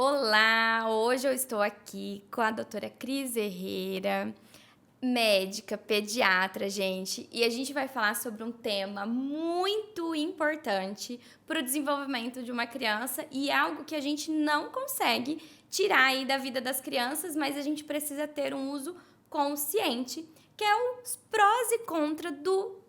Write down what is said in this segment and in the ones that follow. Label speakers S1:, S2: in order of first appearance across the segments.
S1: Olá, hoje eu estou aqui com a doutora Cris Herrera, médica, pediatra, gente, e a gente vai falar sobre um tema muito importante para o desenvolvimento de uma criança e é algo que a gente não consegue tirar aí da vida das crianças, mas a gente precisa ter um uso consciente, que é os prós e contras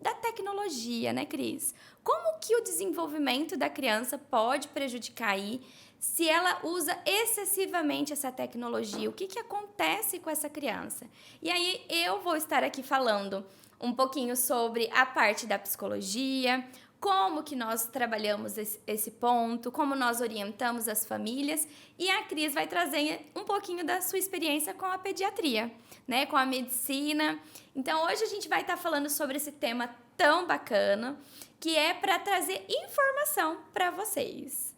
S1: da tecnologia, né, Cris? Como que o desenvolvimento da criança pode prejudicar aí se ela usa excessivamente essa tecnologia? O que acontece com essa criança? E aí eu vou estar aqui falando um pouquinho sobre a parte da psicologia, como que nós trabalhamos esse ponto, como nós orientamos as famílias, e a Cris vai trazer um pouquinho da sua experiência com a pediatria, né, com a medicina. Então hoje a gente vai estar falando sobre esse tema tão bacana, que é para trazer informação para vocês.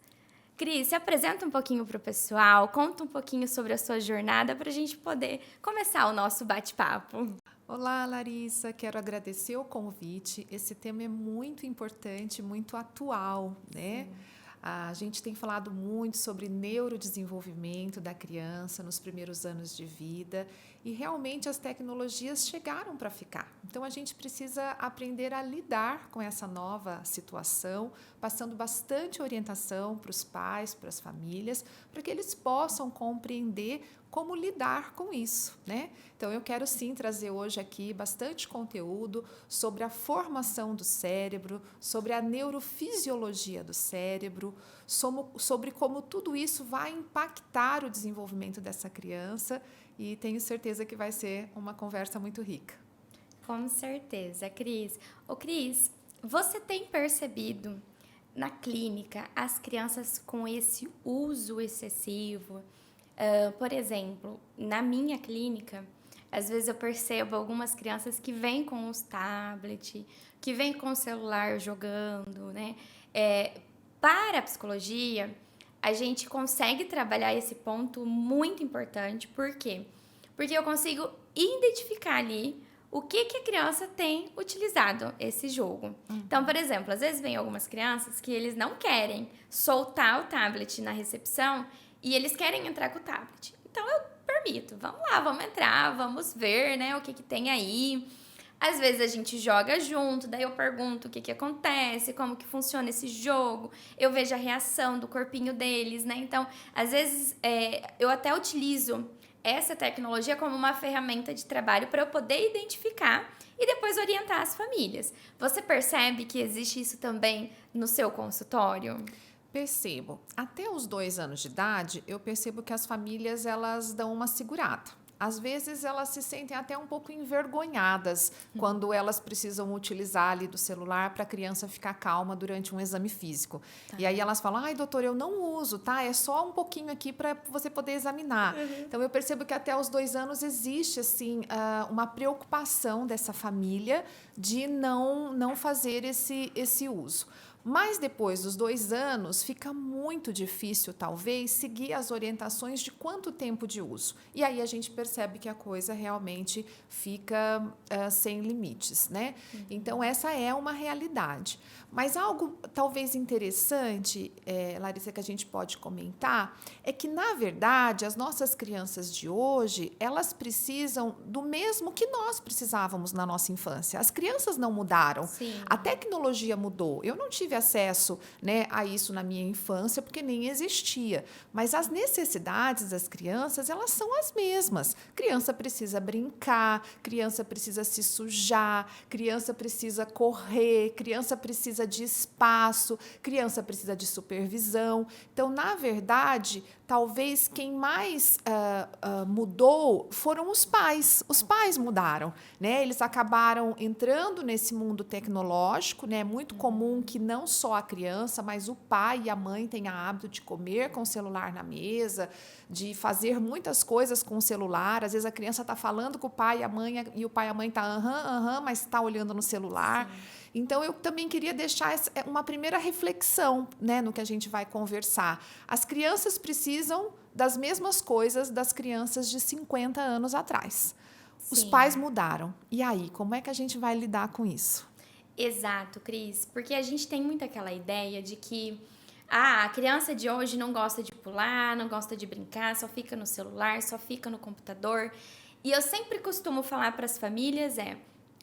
S1: Cris, se apresenta um pouquinho para o pessoal, conta um pouquinho sobre a sua jornada para a gente poder começar o nosso bate-papo.
S2: Olá, Larissa. Quero agradecer o convite. Esse tema é muito importante, muito atual, né? A gente tem falado muito sobre neurodesenvolvimento da criança nos primeiros anos de vida e realmente as tecnologias chegaram para ficar. Então a gente precisa aprender a lidar com essa nova situação, passando bastante orientação para os pais, para as famílias, para que eles possam compreender como lidar com isso, né? Então eu quero sim trazer hoje aqui bastante conteúdo sobre a formação do cérebro, sobre a neurofisiologia do cérebro, sobre como tudo isso vai impactar o desenvolvimento dessa criança e tenho certeza que vai ser uma conversa muito rica.
S1: Com certeza, Cris. Ô, Cris, você tem percebido na clínica as crianças com esse uso excessivo? Por exemplo, na minha clínica, às vezes eu percebo algumas crianças que vêm com os tablets, que vêm com o celular jogando, né? Para a psicologia, a gente consegue trabalhar esse ponto muito importante. Por quê? Porque eu consigo identificar ali o que a criança tem utilizado esse jogo. Então, por exemplo, às vezes vem algumas crianças que eles não querem soltar o tablet na recepção e eles querem entrar com o tablet. Então, eu permito. Vamos lá, vamos entrar, vamos ver, né, o que tem aí. Às vezes a gente joga junto, daí eu pergunto o que acontece, como que funciona esse jogo, eu vejo a reação do corpinho deles, né? Então, às vezes, eu até utilizo essa tecnologia como uma ferramenta de trabalho para eu poder identificar e depois orientar as famílias. Você percebe que existe isso também no seu consultório?
S2: Percebo. Até os 2 anos de idade, eu percebo que as famílias elas dão uma segurada. Às vezes elas se sentem até um pouco envergonhadas quando elas precisam utilizar ali do celular para a criança ficar calma durante um exame físico.
S1: Tá.
S2: E aí elas falam, ai doutor, eu não uso, tá? É só um pouquinho aqui para você poder examinar. Então eu percebo que até os 2 anos existe assim uma preocupação dessa família de não fazer esse uso. Mas depois dos 2 anos, fica muito difícil, talvez, seguir as orientações de quanto tempo de uso. E aí a gente percebe que a coisa realmente fica sem limites, né? Então, essa é uma realidade. Mas algo talvez interessante, Larissa, que a gente pode comentar, é que, na verdade, as nossas crianças de hoje, elas precisam do mesmo que nós precisávamos na nossa infância. As crianças não mudaram.
S1: Sim.
S2: A tecnologia mudou. Eu não tive acesso, né, a isso na minha infância, porque nem existia. Mas as necessidades das crianças, elas são as mesmas. Criança precisa brincar, criança precisa se sujar, criança precisa correr, criança precisa de espaço, criança precisa de supervisão. Então, na verdade, talvez quem mais mudou foram os pais. Os pais mudaram, né? Eles acabaram entrando nesse mundo tecnológico, né? É muito comum que não só a criança, mas o pai e a mãe tenham hábito de comer com o celular na mesa, de fazer muitas coisas com o celular. Às vezes a criança está falando com o pai e o pai e a mãe está mas está olhando no celular. Sim. Então, eu também queria deixar uma primeira reflexão, né, no que a gente vai conversar. As crianças precisam das mesmas coisas das crianças de 50 anos atrás. Sim. Os pais mudaram. E aí, como é que a gente vai lidar com isso?
S1: Exato, Cris, porque a gente tem muito aquela ideia de que Ah, a criança de hoje não gosta de pular, não gosta de brincar, só fica no celular, só fica no computador. E eu sempre costumo falar para as famílias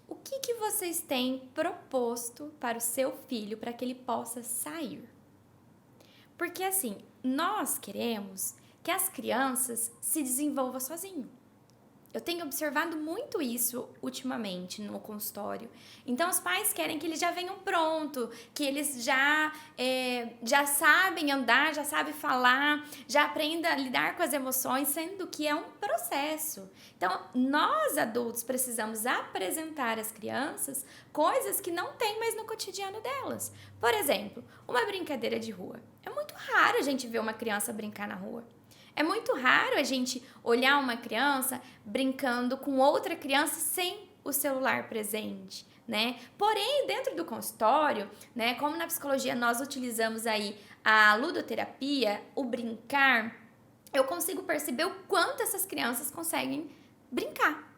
S1: o que vocês têm proposto para o seu filho para que ele possa sair? Porque assim, nós queremos que as crianças se desenvolvam sozinho. Eu tenho observado muito isso ultimamente no consultório. Então, os pais querem que eles já venham pronto, que eles já sabem andar, já sabem falar, já aprendam a lidar com as emoções, sendo que é um processo. Então, nós adultos precisamos apresentar às crianças coisas que não tem mais no cotidiano delas. Por exemplo, uma brincadeira de rua. É muito raro a gente ver uma criança brincar na rua. É muito raro a gente olhar uma criança brincando com outra criança sem o celular presente, né? Porém, dentro do consultório, né, como na psicologia nós utilizamos aí a ludoterapia, o brincar, eu consigo perceber o quanto essas crianças conseguem brincar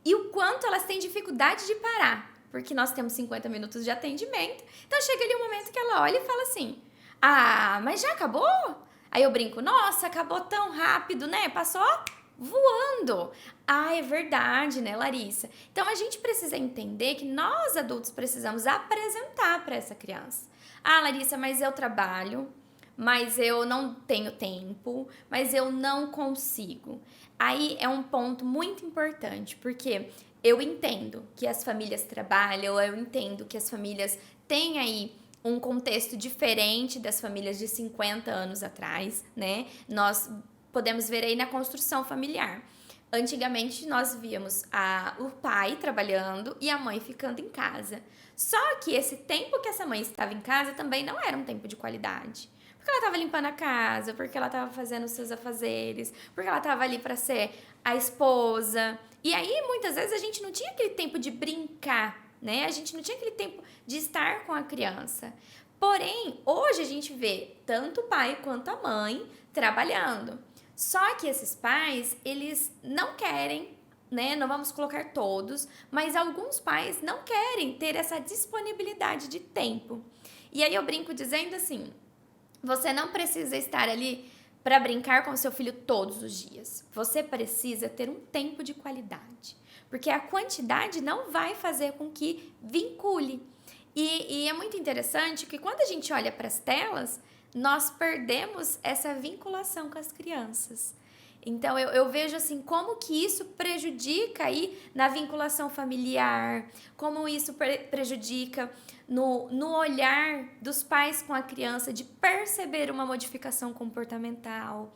S1: e o quanto elas têm dificuldade de parar, porque nós temos 50 minutos de atendimento, então chega ali um momento que ela olha e fala assim: ah, mas já acabou? Aí eu brinco, nossa, acabou tão rápido, né? Passou voando. Ah, é verdade, né, Larissa? Então a gente precisa entender que nós adultos precisamos apresentar para essa criança. Ah, Larissa, mas eu trabalho, mas eu não tenho tempo, mas eu não consigo. Aí é um ponto muito importante, porque eu entendo que as famílias trabalham, eu entendo que as famílias têm aí um contexto diferente das famílias de 50 anos atrás, né? Nós podemos ver aí na construção familiar. Antigamente, nós víamos o pai trabalhando e a mãe ficando em casa. Só que esse tempo que essa mãe estava em casa também não era um tempo de qualidade. Porque ela estava limpando a casa, porque ela estava fazendo os seus afazeres, porque ela estava ali para ser a esposa. E aí, muitas vezes, a gente não tinha aquele tempo de brincar, né? A gente não tinha aquele tempo de estar com a criança. Porém, hoje a gente vê tanto o pai quanto a mãe trabalhando. Só que esses pais, eles não querem, né? Não vamos colocar todos, mas alguns pais não querem ter essa disponibilidade de tempo. E aí eu brinco dizendo assim: você não precisa estar ali para brincar com seu filho todos os dias. Você precisa ter um tempo de qualidade. Porque a quantidade não vai fazer com que vincule. E é muito interessante que quando a gente olha para as telas, nós perdemos essa vinculação com as crianças. Então, eu vejo assim, como que isso prejudica aí na vinculação familiar, como isso prejudica no olhar dos pais com a criança, de perceber uma modificação comportamental.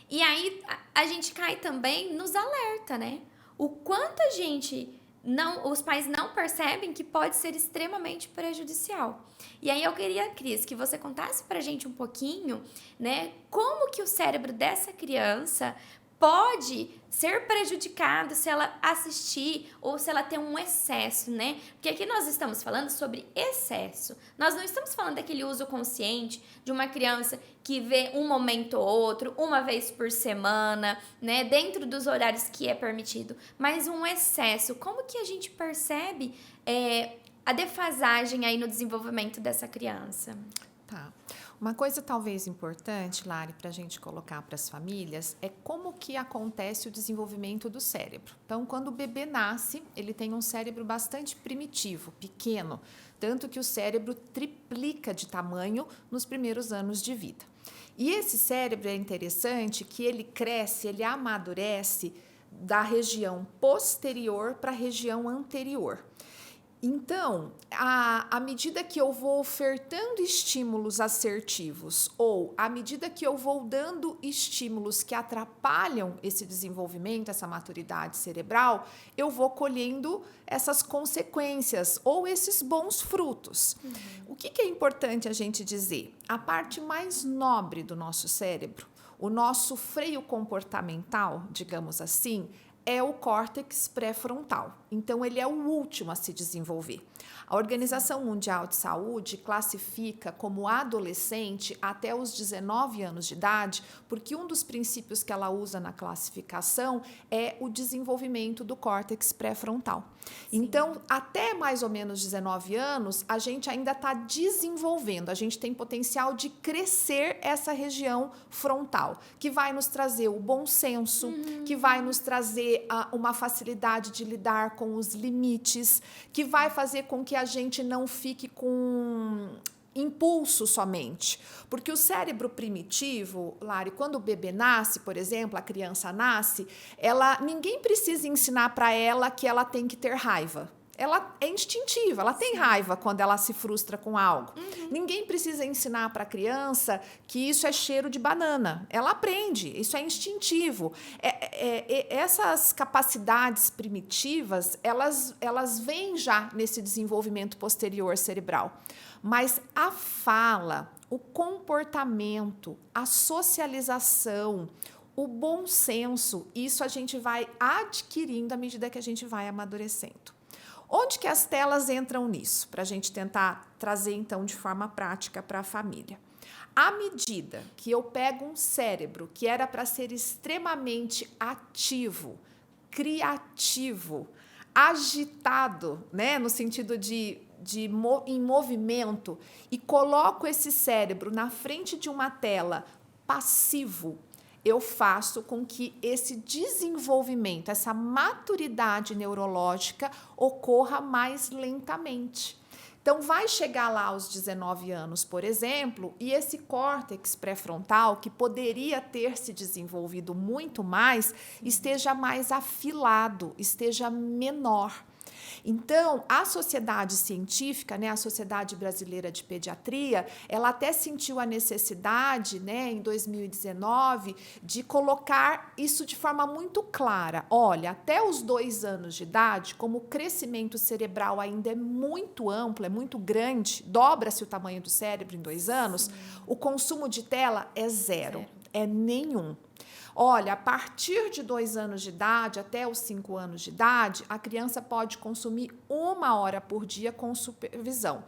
S1: E aí, a gente cai também nos alerta, né? O quanto a gente os pais não percebem que pode ser extremamente prejudicial. E aí eu queria, Cris, que você contasse pra gente um pouquinho, né, como que o cérebro dessa criança pode ser prejudicado se ela assistir ou se ela ter um excesso, né? Porque aqui nós estamos falando sobre excesso. Nós não estamos falando daquele uso consciente de uma criança que vê um momento ou outro, uma vez por semana, né? Dentro dos horários que é permitido. Mas um excesso, como que a gente percebe a defasagem aí no desenvolvimento dessa criança?
S2: Tá. Uma coisa talvez importante, Lari, para a gente colocar para as famílias é como que acontece o desenvolvimento do cérebro. Então, quando o bebê nasce, ele tem um cérebro bastante primitivo, pequeno, tanto que o cérebro triplica de tamanho nos primeiros anos de vida. E esse cérebro é interessante que ele cresce, ele amadurece da região posterior para a região anterior. Então, à medida que eu vou ofertando estímulos assertivos ou à medida que eu vou dando estímulos que atrapalham esse desenvolvimento, essa maturidade cerebral, eu vou colhendo essas consequências ou esses bons frutos. O que é importante a gente dizer? A parte mais nobre do nosso cérebro, o nosso freio comportamental, digamos assim, é o córtex pré-frontal. Então, ele é o último a se desenvolver. A Organização Mundial de Saúde classifica como adolescente até os 19 anos de idade, porque um dos princípios que ela usa na classificação é o desenvolvimento do córtex pré-frontal. Então, até mais ou menos 19 anos, a gente ainda está desenvolvendo, a gente tem potencial de crescer essa região frontal, que vai nos trazer o bom senso, que vai nos trazer uma facilidade de lidar com os limites, que vai fazer com que a gente não fique com impulso somente. Porque o cérebro primitivo, Lari, quando o bebê nasce, por exemplo, a criança nasce, ninguém precisa ensinar para ela que ela tem que ter raiva. Ela é instintiva, ela tem raiva quando ela se frustra com algo. Ninguém precisa ensinar para a criança que isso é cheiro de banana. Ela aprende, isso é instintivo. Essas capacidades primitivas, elas vêm já nesse desenvolvimento posterior cerebral. Mas a fala, o comportamento, a socialização, o bom senso, isso a gente vai adquirindo à medida que a gente vai amadurecendo. Onde que as telas entram nisso? Para a gente tentar trazer, então, de forma prática para a família. À medida que eu pego um cérebro que era para ser extremamente ativo, criativo, agitado, né, no sentido em movimento, e coloco esse cérebro na frente de uma tela passivo, eu faço com que esse desenvolvimento, essa maturidade neurológica ocorra mais lentamente. Então, vai chegar lá aos 19 anos, por exemplo, e esse córtex pré-frontal, que poderia ter se desenvolvido muito mais, esteja mais afilado, esteja menor. Então, a sociedade científica, né, a Sociedade Brasileira de Pediatria, ela até sentiu a necessidade, né, em 2019, de colocar isso de forma muito clara. Olha, até os 2 anos de idade, como o crescimento cerebral ainda é muito amplo, é muito grande, dobra-se o tamanho do cérebro em 2 anos, o consumo de tela é zero. É nenhum. Olha, a partir de 2 anos de idade até os 5 anos de idade, a criança pode consumir 1 hora por dia com supervisão.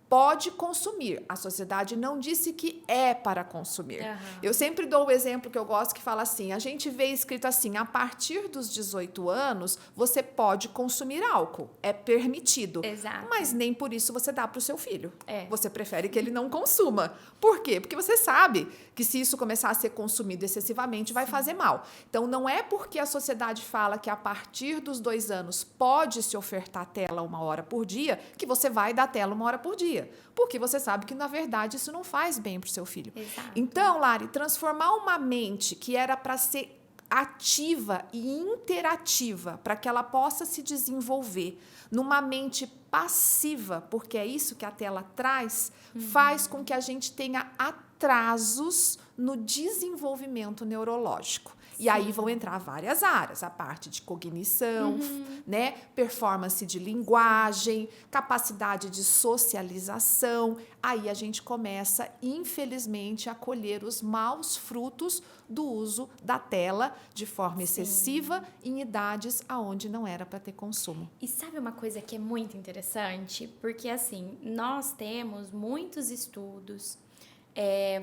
S2: Pode consumir. A sociedade não disse que é para consumir. Eu sempre dou o exemplo que eu gosto, que fala assim, a gente vê escrito assim, a partir dos 18 anos, você pode consumir álcool. É permitido.
S1: Exato.
S2: Mas nem por isso você dá para o seu filho. Você prefere que ele não consuma. Por quê? Porque você sabe que se isso começar a ser consumido excessivamente, vai fazer mal. Então, não é porque a sociedade fala que a partir dos 2 anos pode se ofertar tela 1 hora por dia, que você vai dar tela 1 hora por dia. Porque você sabe que, na verdade, isso não faz bem para o seu filho.
S1: Exato.
S2: Então, Lari, transformar uma mente que era para ser ativa e interativa, para que ela possa se desenvolver numa mente passiva, porque é isso que a tela traz, faz com que a gente tenha atrasos no desenvolvimento neurológico. E aí vão entrar várias áreas, a parte de cognição, né, performance de linguagem, capacidade de socialização. Aí a gente começa, infelizmente, a colher os maus frutos do uso da tela de forma excessiva em idades onde não era para ter consumo.
S1: E sabe uma coisa que é muito interessante? Porque, assim, nós temos muitos estudos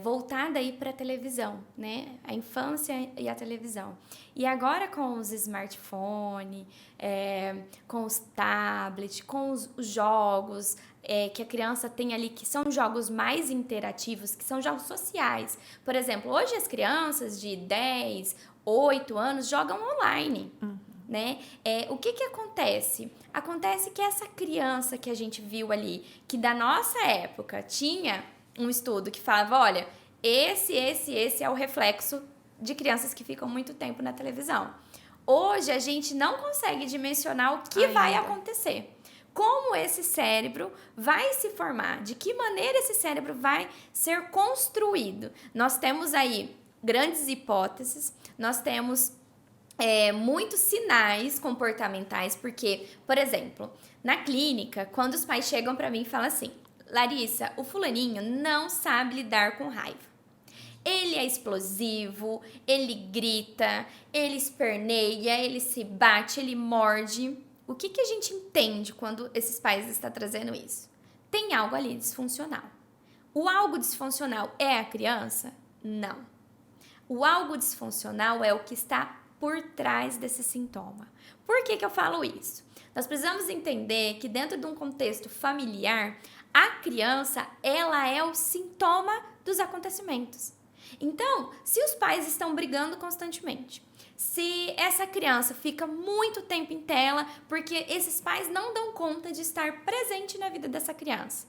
S1: voltada aí para a televisão, né? A infância e a televisão. E agora com os smartphones, com os tablets, com os jogos que a criança tem ali, que são jogos mais interativos, que são jogos sociais. Por exemplo, hoje as crianças de 10, 8 anos jogam online. Né? O que acontece? Acontece que essa criança que a gente viu ali, que da nossa época tinha um estudo que falava, olha, esse é o reflexo de crianças que ficam muito tempo na televisão. Hoje a gente não consegue dimensionar o que vai acontecer. Como esse cérebro vai se formar, de que maneira esse cérebro vai ser construído. Nós temos aí grandes hipóteses, nós temos muitos sinais comportamentais, porque, por exemplo, na clínica, quando os pais chegam para mim e falam assim, Larissa, o fulaninho não sabe lidar com raiva. Ele é explosivo, ele grita, ele esperneia, ele se bate, ele morde. O que a gente entende quando esses pais estão trazendo isso? Tem algo ali disfuncional. O algo disfuncional é a criança? Não. O algo disfuncional é o que está por trás desse sintoma. Por que eu falo isso? Nós precisamos entender que dentro de um contexto familiar, a criança, ela é o sintoma dos acontecimentos. Então, se os pais estão brigando constantemente, se essa criança fica muito tempo em tela, porque esses pais não dão conta de estar presente na vida dessa criança,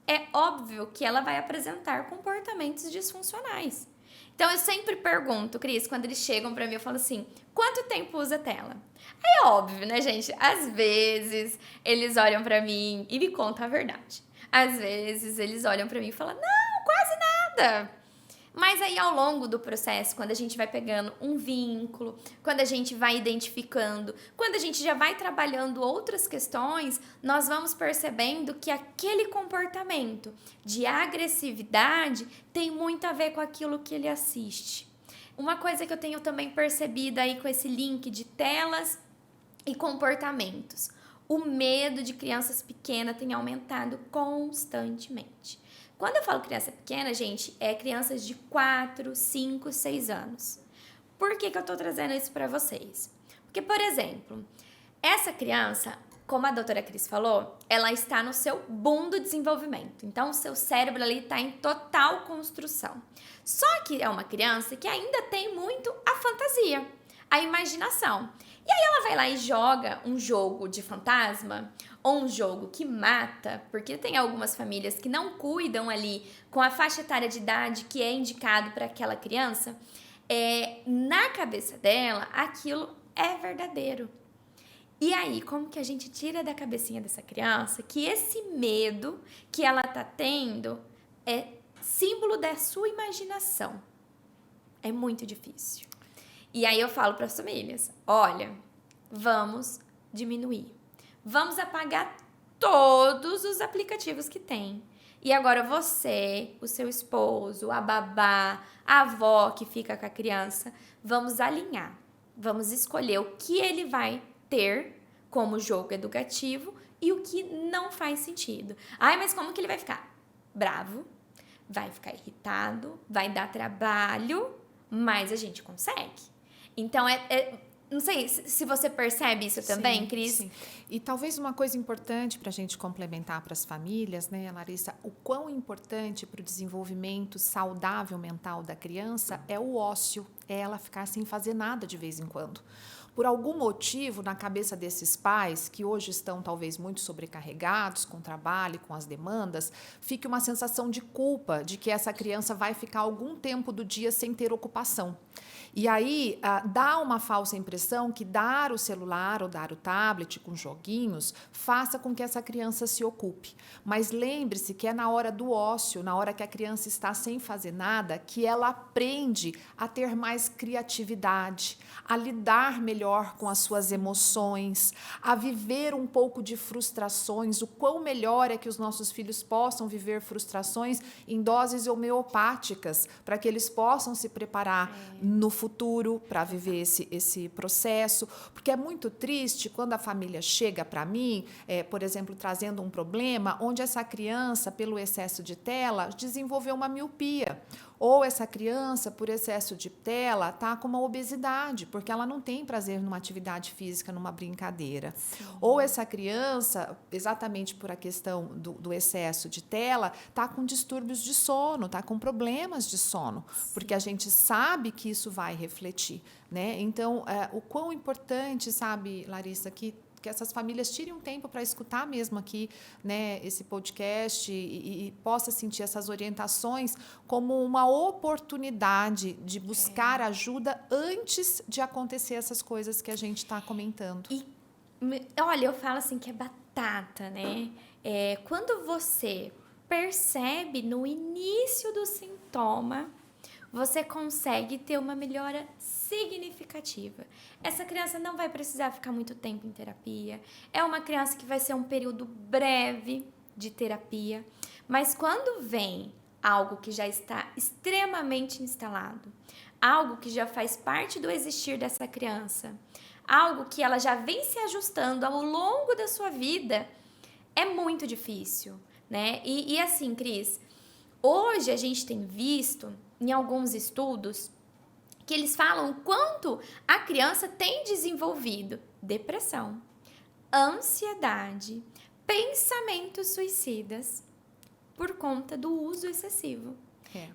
S1: é óbvio que ela vai apresentar comportamentos disfuncionais. Então, eu sempre pergunto, Cris, quando eles chegam pra mim, eu falo assim, quanto tempo usa tela? Aí é óbvio, né, gente? Às vezes, eles olham pra mim e me contam a verdade. Às vezes, eles olham pra mim e falam, não, quase nada. Mas aí, ao longo do processo, quando a gente vai pegando um vínculo, quando a gente vai identificando, quando a gente já vai trabalhando outras questões, nós vamos percebendo que aquele comportamento de agressividade tem muito a ver com aquilo que ele assiste. Uma coisa que eu tenho também percebido aí com esse link de telas e comportamentos. O medo de crianças pequenas tem aumentado constantemente. Quando eu falo criança pequena, gente, é crianças de 4, 5, 6 anos. Por que eu tô trazendo isso para vocês? Porque, por exemplo, essa criança, como a doutora Cris falou, ela está no seu boom do desenvolvimento. Então, o seu cérebro ali está em total construção. Só que é uma criança que ainda tem muito a fantasia, a imaginação. E aí ela vai lá e joga um jogo de fantasma ou um jogo que mata, porque tem algumas famílias que não cuidam ali com a faixa etária de idade que é indicado para aquela criança. Na cabeça dela, aquilo é verdadeiro. E aí, como que a gente tira da cabecinha dessa criança que esse medo que ela tá tendo é símbolo da sua imaginação? É muito difícil. E aí eu falo para as famílias, olha, vamos diminuir. Vamos apagar todos os aplicativos que tem. E agora você, o seu esposo, a babá, a avó que fica com a criança, vamos alinhar. Vamos escolher o que ele vai ter como jogo educativo e o que não faz sentido. Ai, mas como que ele vai ficar? Bravo, vai ficar irritado, vai dar trabalho, mas a gente consegue. Então, não sei se você percebe isso também,
S2: Sim,
S1: Cris.
S2: sim. E talvez uma coisa importante para a gente complementar para as famílias, né, Larissa, o quão importante para o desenvolvimento saudável mental da criança é o ócio, é ela ficar sem fazer nada de vez em quando. Por algum motivo, na cabeça desses pais, que hoje estão talvez muito sobrecarregados com o trabalho e com as demandas, fique uma sensação de culpa de que essa criança vai ficar algum tempo do dia sem ter ocupação. E aí dá uma falsa impressão que dar o celular ou dar o tablet com joguinhos faça com que essa criança se ocupe. Mas lembre-se que é na hora do ócio, na hora que a criança está sem fazer nada, que ela aprende a ter mais criatividade, a lidar melhor com as suas emoções, a viver um pouco de frustrações. O quão melhor é que os nossos filhos possam viver frustrações em doses homeopáticas, para que eles possam se preparar no futuro para viver esse processo, porque é muito triste quando a família chega para mim, por exemplo, trazendo um problema onde essa criança, pelo excesso de tela, desenvolveu uma miopia, ou essa criança, por excesso de tela, está com uma obesidade, porque ela não tem prazer numa atividade física, numa brincadeira. Sim. Ou essa criança, exatamente por a questão do excesso de tela, está com distúrbios de sono, está com problemas de sono, sim, porque a gente sabe que isso vai refletir, né? Então, o quão importante, sabe, Larissa, que essas famílias tirem um tempo para escutar mesmo aqui, né, esse podcast e possa sentir essas orientações como uma oportunidade de buscar ajuda antes de acontecer essas coisas que a gente está comentando.
S1: E, olha, eu falo assim que é batata, né? Quando você percebe no início do sintoma, você consegue ter uma melhora significativa. Essa criança não vai precisar ficar muito tempo em terapia. É uma criança que vai ser um período breve de terapia. Mas quando vem algo que já está extremamente instalado, algo que já faz parte do existir dessa criança, algo que ela já vem se ajustando ao longo da sua vida, é muito difícil, né? E assim, Cris, hoje a gente tem visto em alguns estudos que eles falam o quanto a criança tem desenvolvido depressão, ansiedade, pensamentos suicidas por conta do uso excessivo.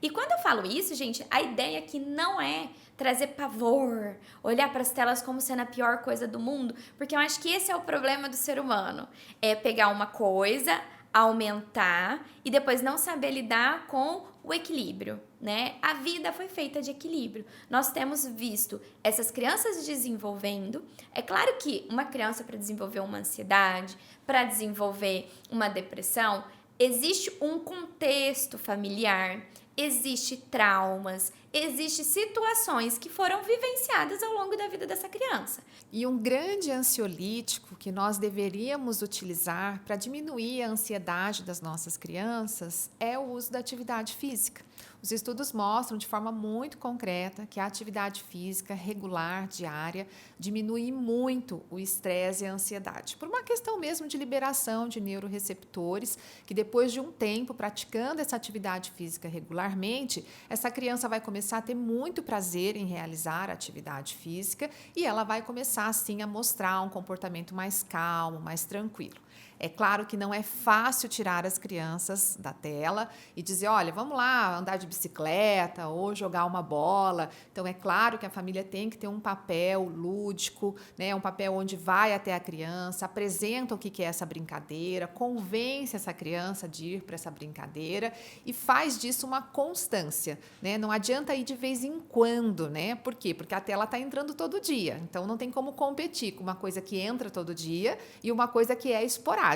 S1: E quando eu falo isso, gente, a ideia aqui não é trazer pavor, olhar para as telas como sendo a pior coisa do mundo, porque eu acho que esse é o problema do ser humano. É pegar uma coisa, aumentar e depois não saber lidar com o equilíbrio, né? A vida foi feita de equilíbrio. Nós temos visto essas crianças desenvolvendo. É claro que uma criança, para desenvolver uma ansiedade, para desenvolver uma depressão, existe um contexto familiar, existe traumas, existe situações que foram vivenciadas ao longo da vida dessa criança.
S2: E um grande ansiolítico que nós deveríamos utilizar para diminuir a ansiedade das nossas crianças é o uso da atividade física. Os estudos mostram de forma muito concreta que a atividade física regular, diária, diminui muito o estresse e a ansiedade, por uma questão mesmo de liberação de neuroreceptores, que depois de um tempo praticando essa atividade física regularmente, essa criança vai começar a ter muito prazer em realizar a atividade física e ela vai começar, assim, a mostrar um comportamento mais calmo, mais tranquilo. É claro que não é fácil tirar as crianças da tela e dizer, olha, vamos lá andar de bicicleta ou jogar uma bola. Então, é claro que a família tem que ter um papel lúdico, né? Um papel onde vai até a criança, apresenta o que é essa brincadeira, convence essa criança de ir para essa brincadeira e faz disso uma constância, né? Não adianta ir de vez em quando, né? Por quê? Porque a tela está entrando todo dia. Então, não tem como competir com uma coisa que entra todo dia e uma coisa que é esporádica.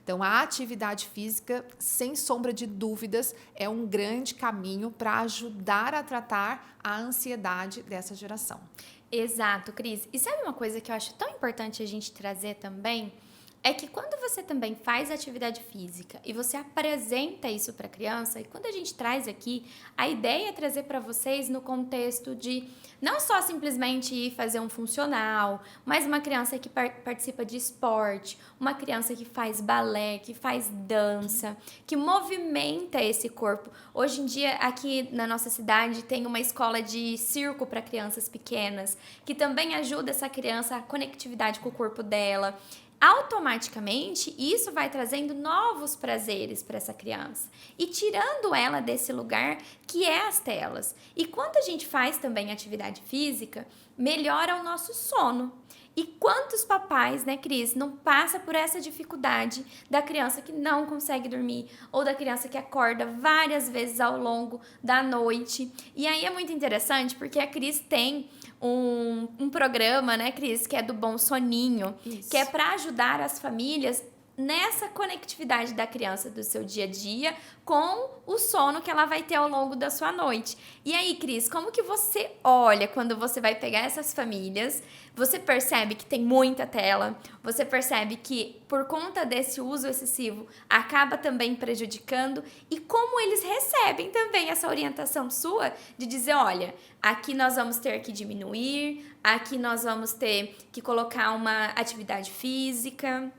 S2: Então, a atividade física, sem sombra de dúvidas, é um grande caminho para ajudar a tratar a ansiedade dessa geração.
S1: Exato, Cris. E sabe uma coisa que eu acho tão importante a gente trazer também? É que quando você também faz atividade física e você apresenta isso para a criança, e quando a gente traz aqui, a ideia é trazer para vocês no contexto de não só simplesmente ir fazer um funcional, mas uma criança que participa de esporte, uma criança que faz balé, que faz dança, que movimenta esse corpo. Hoje em dia, aqui na nossa cidade, tem uma escola de circo para crianças pequenas, que também ajuda essa criança a conectividade com o corpo dela. Automaticamente, isso vai trazendo novos prazeres para essa criança e tirando ela desse lugar que é as telas. E quando a gente faz também atividade física, melhora o nosso sono. E quantos papais, né, Cris, não passa por essa dificuldade da criança que não consegue dormir ou da criança que acorda várias vezes ao longo da noite? E aí é muito interessante porque a Cris tem um programa, né, Cris, que é do Bom Soninho,
S2: Isso.
S1: que é para ajudar as famílias nessa conectividade da criança do seu dia a dia com o sono que ela vai ter ao longo da sua noite. E aí, Cris, como que você olha quando você vai pegar essas famílias? Você percebe que tem muita tela? Você percebe que, por conta desse uso excessivo, acaba também prejudicando? E como eles recebem também essa orientação sua de dizer, olha, aqui nós vamos ter que diminuir, aqui nós vamos ter que colocar uma atividade física?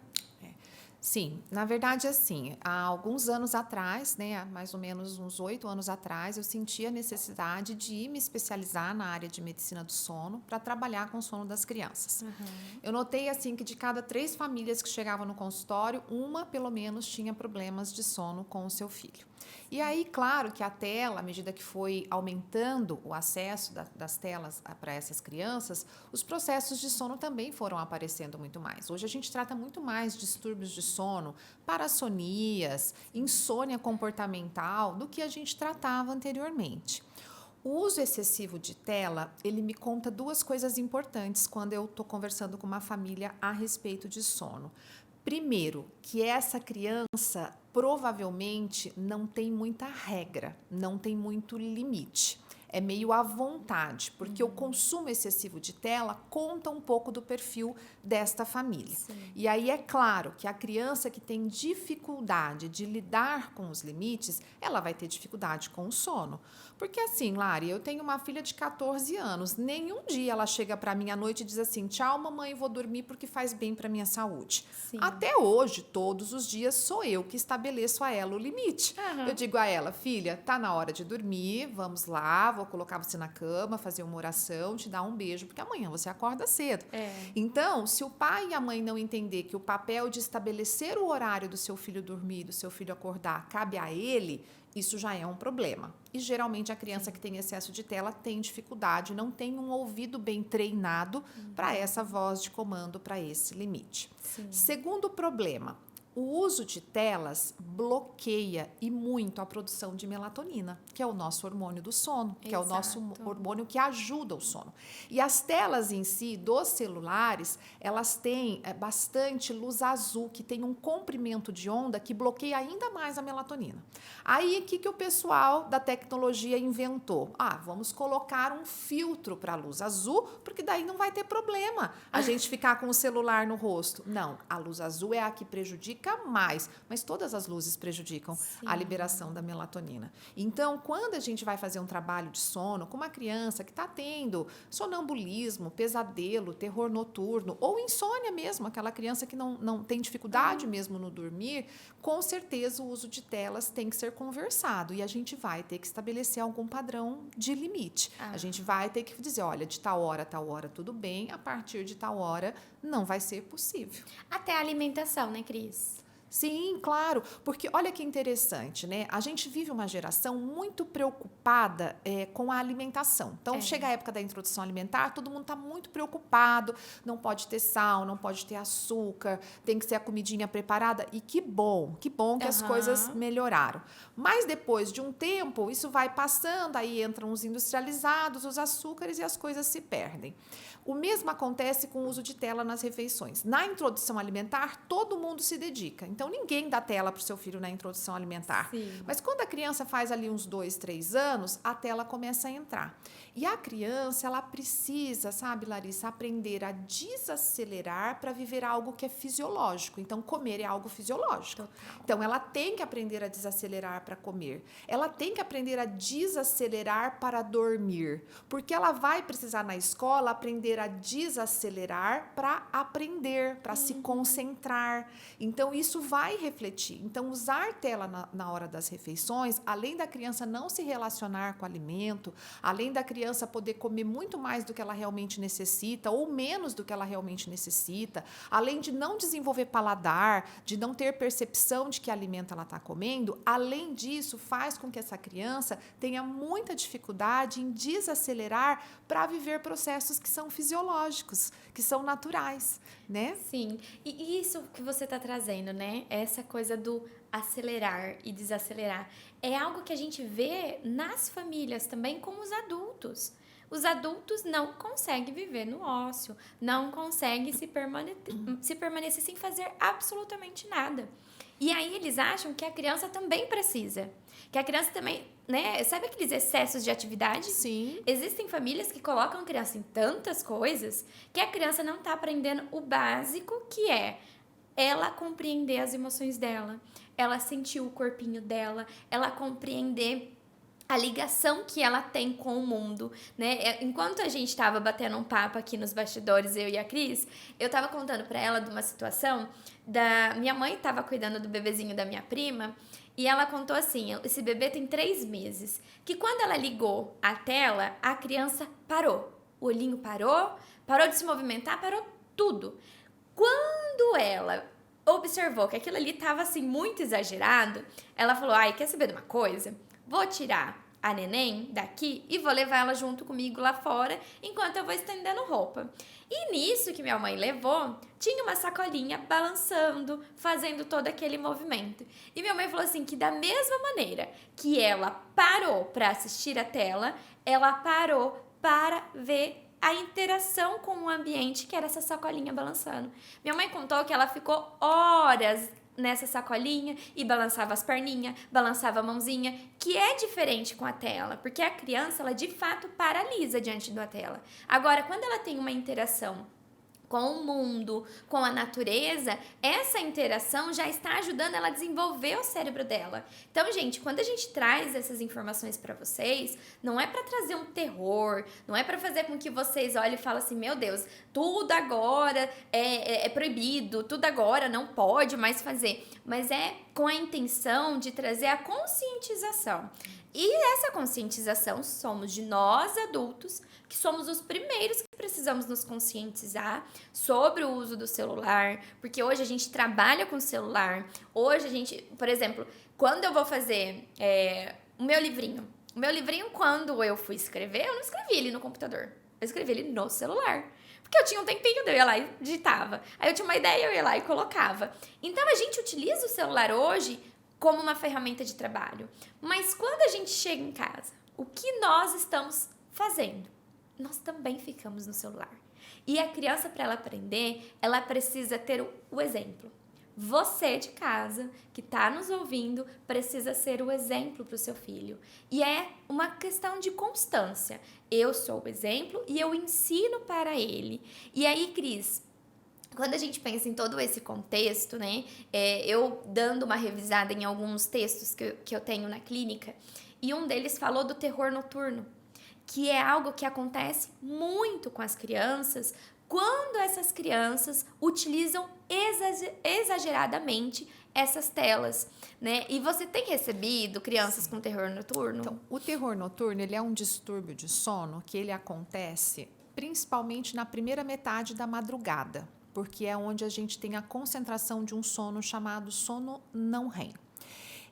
S2: Sim, na verdade, assim, há alguns anos atrás, né, há mais ou menos uns 8 anos atrás, eu senti a necessidade de me especializar na área de medicina do sono para trabalhar com o sono das crianças. Eu notei, assim, que de cada 3 famílias que chegavam no consultório, uma, pelo menos, tinha problemas de sono com o seu filho. E aí, claro que a tela, à medida que foi aumentando o acesso das telas para essas crianças, os processos de sono também foram aparecendo muito mais. Hoje a gente trata muito mais distúrbios de sono, parassonias, insônia comportamental, do que a gente tratava anteriormente. O uso excessivo de tela, ele me conta 2 coisas importantes quando eu estou conversando com uma família a respeito de sono. Primeiro, que essa criança provavelmente não tem muita regra, não tem muito limite. é meio à vontade, porque o consumo excessivo de tela conta um pouco do perfil desta família.
S1: Sim.
S2: E aí é claro que a criança que tem dificuldade de lidar com os limites, ela vai ter dificuldade com o sono. Porque assim, Lari, eu tenho uma filha de 14 anos, nenhum dia ela chega para mim à noite e diz assim, tchau mamãe, vou dormir porque faz bem para minha saúde.
S1: Sim.
S2: Até hoje, todos os dias, sou eu que estabeleço a ela o limite.
S1: Aham.
S2: Eu digo a ela, filha, tá na hora de dormir, vamos lá, vou colocar você na cama, fazer uma oração, te dar um beijo, porque amanhã você acorda cedo. Então, se o pai e a mãe não entender que o papel de estabelecer o horário do seu filho dormir, do seu filho acordar, cabe a ele, isso já é um problema. E geralmente a criança que tem excesso de tela tem dificuldade, não tem um ouvido bem treinado para essa voz de comando, para esse limite.
S1: Sim.
S2: Segundo problema, o uso de telas bloqueia e muito a produção de melatonina, que é o nosso hormônio do sono, que é o nosso hormônio que ajuda o sono. E as telas em si, dos celulares, elas têm bastante luz azul, que tem um comprimento de onda que bloqueia ainda mais a melatonina. Aí, o que o pessoal da tecnologia inventou? Vamos colocar um filtro para a luz azul, porque daí não vai ter problema a gente ficar com o celular no rosto. Não, a luz azul é a que prejudica mais, mas todas as luzes prejudicam a liberação da melatonina. Então, quando a gente vai fazer um trabalho de sono com uma criança que está tendo sonambulismo, pesadelo, terror noturno ou insônia mesmo, aquela criança que não tem dificuldade mesmo no dormir, com certeza o uso de telas tem que ser conversado e a gente vai ter que estabelecer algum padrão de limite. A gente vai ter que dizer, olha, de tal hora tudo bem, a partir de tal hora não vai ser possível.
S1: Até a alimentação, né, Cris?
S2: Sim, claro, porque olha que interessante, né? A gente vive uma geração muito preocupada com a alimentação. Então, chega a época da introdução alimentar, todo mundo está muito preocupado, não pode ter sal, não pode ter açúcar, tem que ser a comidinha preparada. E que bom que as coisas melhoraram. Mas depois de um tempo, isso vai passando, aí entram os industrializados, os açúcares e as coisas se perdem. O mesmo acontece com o uso de tela nas refeições. Na introdução alimentar, todo mundo se dedica. Então, ninguém dá tela para o seu filho na introdução alimentar.
S1: Sim.
S2: Mas quando a criança faz ali uns 2, 3 anos, a tela começa a entrar. E a criança, ela precisa, sabe, Larissa, aprender a desacelerar para viver algo que é fisiológico. Então, comer é algo fisiológico.
S1: Total.
S2: Então, ela tem que aprender a desacelerar para comer. Ela tem que aprender a desacelerar para dormir. Porque ela vai precisar, na escola, aprender a desacelerar para aprender, para se concentrar. Então, isso vai refletir. Então, usar tela na hora das refeições, além da criança não se relacionar com o alimento, além da criança poder comer muito mais do que ela realmente necessita ou menos do que ela realmente necessita, além de não desenvolver paladar, de não ter percepção de que alimento ela está comendo, além disso, faz com que essa criança tenha muita dificuldade em desacelerar para viver processos que são fisiológicos, que são naturais, né?
S1: Sim, e isso que você está trazendo, né? Essa coisa do acelerar e desacelerar é algo que a gente vê nas famílias também com os adultos. Os adultos não conseguem viver no ócio, não conseguem se permanecer sem fazer absolutamente nada. E aí eles acham que a criança também precisa, que a criança também, né? Sabe aqueles excessos de atividade?
S2: Sim.
S1: Existem famílias que colocam a criança em tantas coisas que a criança não está aprendendo o básico, que é ela compreender as emoções dela, ela sentir o corpinho dela, ela compreender a ligação que ela tem com o mundo, né? Enquanto a gente estava batendo um papo aqui nos bastidores, eu e a Cris, eu estava contando para ela de uma situação da minha mãe estava cuidando do bebezinho da minha prima e ela contou assim, esse bebê tem 3 meses, que quando ela ligou a tela, a criança parou, o olhinho parou de se movimentar, parou tudo. Quando ela observou que aquilo ali estava assim muito exagerado, ela falou, quer saber de uma coisa? Vou tirar a neném daqui e vou levar ela junto comigo lá fora enquanto eu vou estendendo roupa. E nisso que minha mãe levou, tinha uma sacolinha balançando, fazendo todo aquele movimento. E minha mãe falou assim que da mesma maneira que ela parou para assistir a tela, ela parou para ver a interação com o ambiente, que era essa sacolinha balançando. Minha mãe contou que ela ficou horas nessa sacolinha e balançava as perninhas, balançava a mãozinha, que é diferente com a tela, porque a criança, ela de fato paralisa diante da tela. Agora, quando ela tem uma interação com o mundo, com a natureza, essa interação já está ajudando ela a desenvolver o cérebro dela. Então, gente, quando a gente traz essas informações para vocês, não é para trazer um terror, não é para fazer com que vocês olhem e falem assim, meu Deus, tudo agora é proibido, tudo agora não pode mais fazer, mas é com a intenção de trazer a conscientização. E essa conscientização somos de nós adultos, que somos os primeiros que precisamos nos conscientizar sobre o uso do celular, porque hoje a gente trabalha com o celular, hoje a gente, por exemplo, quando eu vou fazer o meu livrinho, quando eu fui escrever, eu não escrevi ele no computador, eu escrevi ele no celular. Porque eu tinha um tempinho, eu ia lá e digitava. Aí eu tinha uma ideia, eu ia lá e colocava. Então, a gente utiliza o celular hoje como uma ferramenta de trabalho. Mas quando a gente chega em casa, o que nós estamos fazendo? Nós também ficamos no celular. E a criança, para ela aprender, ela precisa ter o exemplo. Você de casa, que está nos ouvindo, precisa ser o exemplo para o seu filho. E é uma questão de constância. Eu sou o exemplo e eu ensino para ele. E aí, Cris, quando a gente pensa em todo esse contexto, né? Eu dando uma revisada em alguns textos que eu tenho na clínica, e um deles falou do terror noturno, que é algo que acontece muito com as crianças quando essas crianças utilizam exageradamente essas telas, né? E você tem recebido crianças com terror noturno?
S2: Então, o terror noturno, ele é um distúrbio de sono que ele acontece principalmente na primeira metade da madrugada, porque é onde a gente tem a concentração de um sono chamado sono não REM.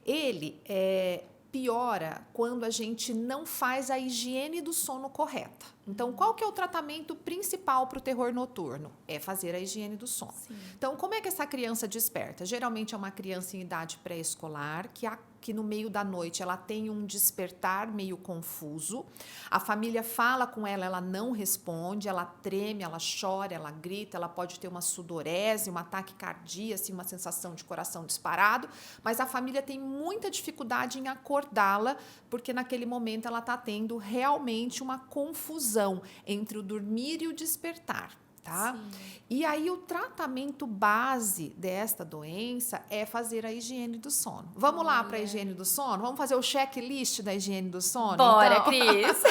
S2: Ele piora quando a gente não faz a higiene do sono correta. Então, qual que é o tratamento principal para o terror noturno? É fazer a higiene do sono.
S1: Sim.
S2: Então, como é que essa criança desperta? Geralmente é uma criança em idade pré-escolar que no meio da noite ela tem um despertar meio confuso. A família fala com ela, ela não responde, ela treme, ela chora, ela grita, ela pode ter uma sudorese, um ataque cardíaco, assim, uma sensação de coração disparado, mas a família tem muita dificuldade em acordá-la, porque naquele momento ela está tendo realmente uma confusão entre o dormir e o despertar. Tá? E aí o tratamento base desta doença é fazer a higiene do sono. Vamos lá para a higiene do sono? Vamos fazer o checklist da higiene do sono?
S1: Bora,
S2: então?
S1: Cris!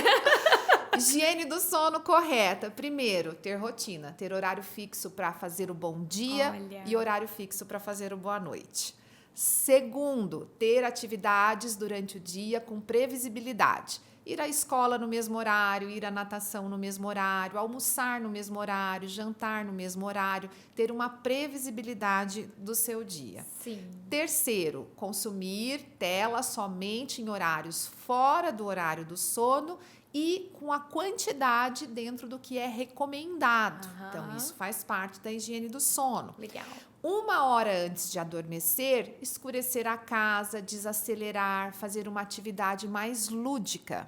S2: Higiene do sono correta. Primeiro, ter rotina, ter horário fixo para fazer o bom dia e horário fixo para fazer o boa noite. Segundo, ter atividades durante o dia com previsibilidade. Ir à escola no mesmo horário, ir à natação no mesmo horário, almoçar no mesmo horário, jantar no mesmo horário, ter uma previsibilidade do seu dia.
S1: Sim.
S2: Terceiro, consumir tela somente em horários fora do horário do sono e com a quantidade dentro do que é recomendado. Então, isso faz parte da higiene do sono.
S1: Legal.
S2: 1 hora antes de adormecer, escurecer a casa, desacelerar, fazer uma atividade mais lúdica.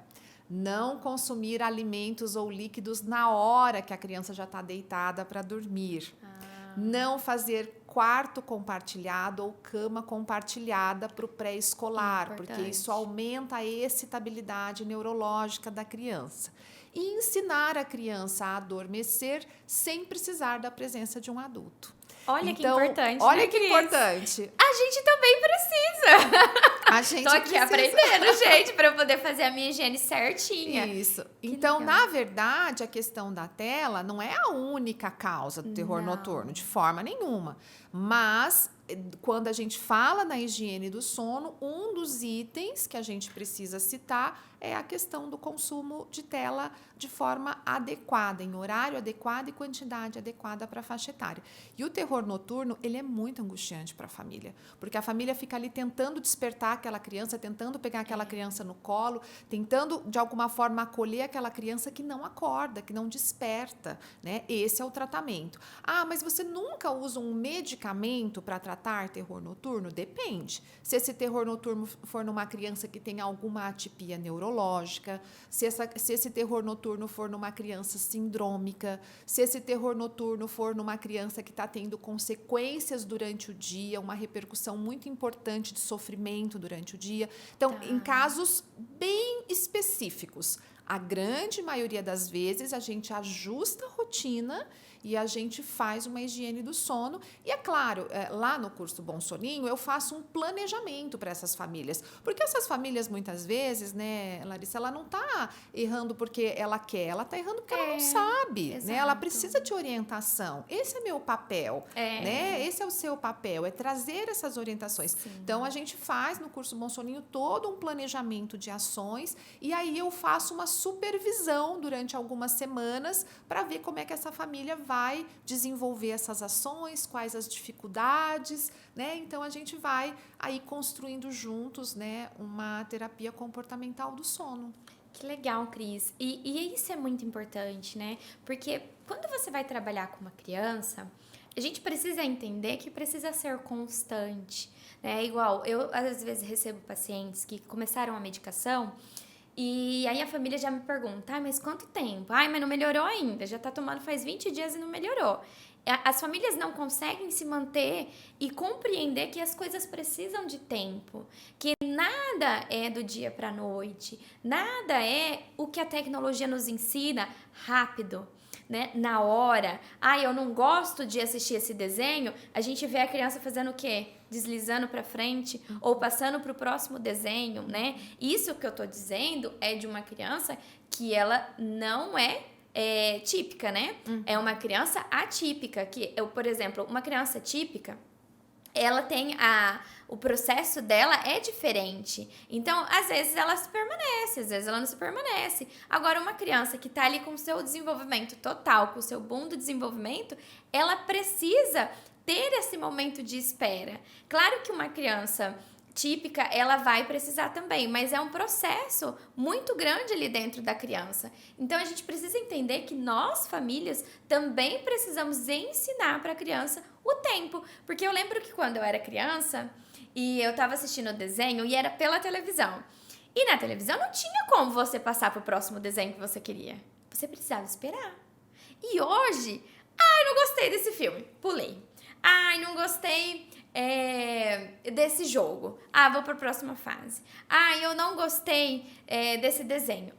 S2: Não consumir alimentos ou líquidos na hora que a criança já está deitada para dormir. Não fazer quarto compartilhado ou cama compartilhada para o pré-escolar, porque isso aumenta a excitabilidade neurológica da criança. E ensinar a criança a adormecer sem precisar da presença de um adulto.
S1: Olha então, que importante,
S2: olha
S1: né,
S2: que
S1: Cris?
S2: importante.
S1: A gente também precisa.
S2: A gente
S1: Tô aqui aprendendo, gente, para eu poder fazer a minha higiene certinha.
S2: Isso. Então, na verdade, a questão da tela não é a única causa do terror noturno, de forma nenhuma. Mas, quando a gente fala na higiene do sono, um dos itens que a gente precisa citar é a questão do consumo de tela de forma adequada, em horário adequado e quantidade adequada para a faixa etária. E o terror noturno, ele é muito angustiante para a família, porque a família fica ali tentando despertar aquela criança, tentando pegar aquela criança no colo, tentando, de alguma forma, acolher aquela criança que não acorda, que não desperta, né? Esse é o tratamento. Ah, mas você nunca usa um medicamento para tratar tratar terror noturno? Depende. Se esse terror noturno for numa criança que tem alguma atipia neurológica, se esse terror noturno for numa criança sindrômica, se esse terror noturno for numa criança que está tendo consequências durante o dia, uma repercussão muito importante de sofrimento durante o dia. Então, em casos bem específicos, a grande maioria das vezes a gente ajusta a rotina e a gente faz uma higiene do sono. E é claro, lá no curso Bom Soninho, eu faço um planejamento para essas famílias. Porque essas famílias, muitas vezes, né, Larissa, ela não está errando porque ela quer, ela está errando porque ela não sabe, né? Ela precisa de orientação. Esse é meu papel, né? Esse é o seu papel, é trazer essas orientações. Sim. Então, a gente faz no curso Bom Soninho todo um planejamento de ações e aí eu faço uma supervisão durante algumas semanas para ver como é que essa família vai desenvolver essas ações, quais as dificuldades, né? Então, a gente vai aí construindo juntos, né, uma terapia comportamental do sono.
S1: Que legal, Cris. E isso é muito importante, né? Porque quando você vai trabalhar com uma criança, a gente precisa entender que precisa ser constante, né? Igual, eu às vezes recebo pacientes que começaram a medicação e aí a família já me pergunta, mas quanto tempo? Mas não melhorou ainda, já tá tomando faz 20 dias e não melhorou. As famílias não conseguem se manter e compreender que as coisas precisam de tempo, que nada é do dia para a noite, nada é o que a tecnologia nos ensina rápido, né? Na hora. Eu não gosto de assistir esse desenho, a gente vê a criança fazendo o quê? Deslizando para frente ou passando para o próximo desenho, né? Isso que eu tô dizendo é de uma criança que ela não é típica, né? É uma criança atípica, por exemplo, uma criança típica, ela tem o processo dela é diferente. Então, às vezes ela se permanece, às vezes ela não se permanece. Agora, uma criança que tá ali com o seu desenvolvimento total, com o seu boom do desenvolvimento, ela precisa ter esse momento de espera. Claro que uma criança típica, ela vai precisar também, mas é um processo muito grande ali dentro da criança. Então, a gente precisa entender que nós, famílias, também precisamos ensinar para a criança o tempo. Porque eu lembro que quando eu era criança, e eu estava assistindo o desenho, e era pela televisão. E na televisão não tinha como você passar para o próximo desenho que você queria. Você precisava esperar. E hoje, não gostei desse filme, pulei. Não gostei desse jogo. Vou para a próxima fase. Eu não gostei desse desenho.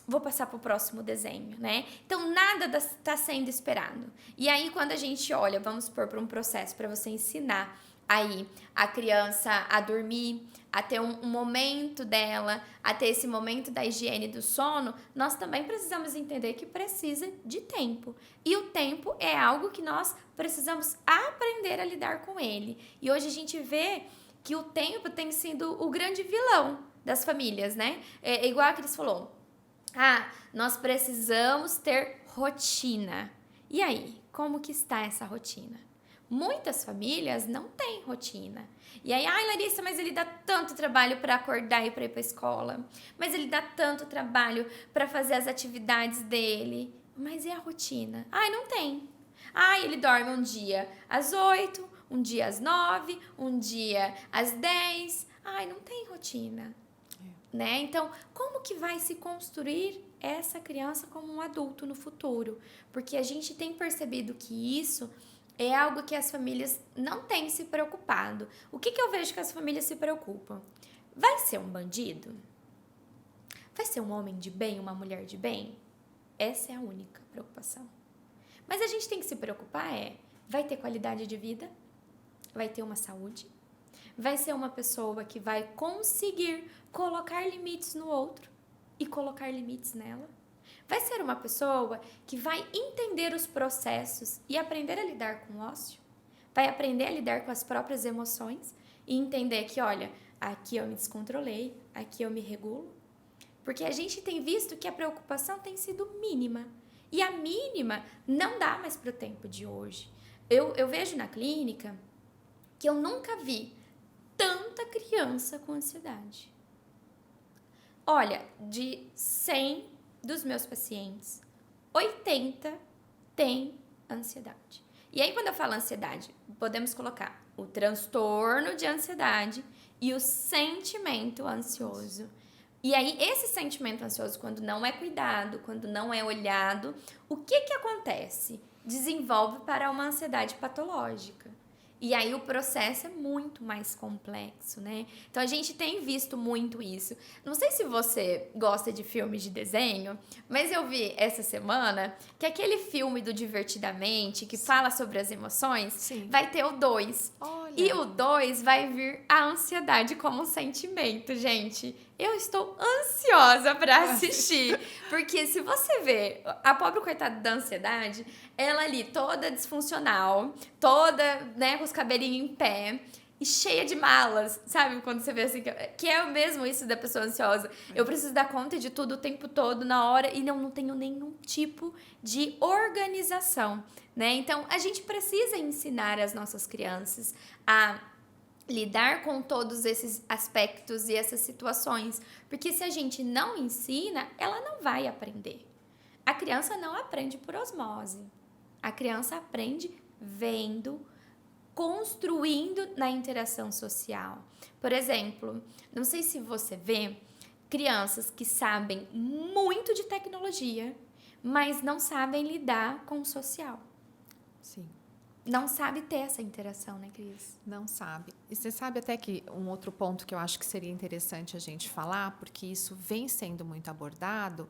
S1: Vou passar para o próximo desenho, né? Então, nada está sendo esperado. E aí, quando a gente olha, vamos supor, para um processo para você ensinar aí a criança a dormir, a ter um momento dela, a ter esse momento da higiene do sono, nós também precisamos entender que precisa de tempo. E o tempo é algo que nós precisamos aprender a lidar com ele. E hoje a gente vê que o tempo tem sido o grande vilão das famílias, né? É igual a Cris falou. Nós precisamos ter rotina. E aí, como que está essa rotina? Muitas famílias não têm rotina. E aí, Larissa, mas ele dá tanto trabalho para acordar e para ir para a escola. Mas ele dá tanto trabalho para fazer as atividades dele. Mas e a rotina? Não tem. Ele dorme um dia às 8, um dia às 9, um dia às 10. Não tem rotina. Né? Então, como que vai se construir essa criança como um adulto no futuro? Porque a gente tem percebido que isso é algo que as famílias não têm se preocupado. O que eu vejo que as famílias se preocupam? Vai ser um bandido? Vai ser um homem de bem, uma mulher de bem? Essa é a única preocupação. Mas a gente tem que se preocupar vai ter qualidade de vida? Vai ter uma saúde? Vai ser uma pessoa que vai conseguir colocar limites no outro e colocar limites nela? Vai ser uma pessoa que vai entender os processos e aprender a lidar com o ócio? Vai aprender a lidar com as próprias emoções e entender que, olha, aqui eu me descontrolei, aqui eu me regulo? Porque a gente tem visto que a preocupação tem sido mínima. E a mínima não dá mais para o tempo de hoje. Eu vejo na clínica que eu nunca vi tanta criança com ansiedade. Olha, de 100 dos meus pacientes, 80 têm ansiedade. E aí, quando eu falo ansiedade, podemos colocar o transtorno de ansiedade e o sentimento ansioso. E aí, esse sentimento ansioso, quando não é cuidado, quando não é olhado, o que acontece? Desenvolve para uma ansiedade patológica. E aí o processo é muito mais complexo, né? Então a gente tem visto muito isso. Não sei se você gosta de filmes de desenho, mas eu vi essa semana que aquele filme do Divertidamente, que fala sobre as emoções,
S2: Sim.
S1: vai ter o 2.
S2: Olha.
S1: E o 2 vai vir a ansiedade como sentimento, gente. Eu estou ansiosa para assistir. Porque se você vê a pobre coitada da ansiedade, ela ali toda disfuncional, toda, né, com os cabelinhos em pé e cheia de malas, sabe? Quando você vê assim, que é mesmo isso da pessoa ansiosa. Eu preciso dar conta de tudo o tempo todo, na hora, e não tenho nenhum tipo de organização, né? Então, a gente precisa ensinar as nossas crianças a lidar com todos esses aspectos e essas situações. Porque se a gente não ensina, ela não vai aprender. A criança não aprende por osmose. A criança aprende vendo, construindo na interação social. Por exemplo, não sei se você vê crianças que sabem muito de tecnologia, mas não sabem lidar com o social.
S2: Sim.
S1: Não sabe ter essa interação, né, Cris?
S2: Não sabe. E você sabe até que um outro ponto que eu acho que seria interessante a gente falar, porque isso vem sendo muito abordado,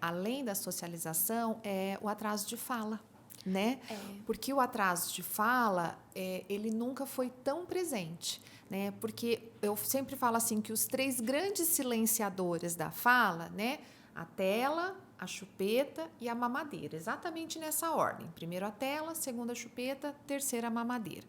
S2: além da socialização, é o atraso de fala, né? Porque o atraso de fala, ele nunca foi tão presente, né? Porque eu sempre falo assim que os 3 grandes silenciadores da fala, né? A tela, a chupeta e a mamadeira, exatamente nessa ordem. Primeiro a tela, segunda a chupeta, terceira a mamadeira.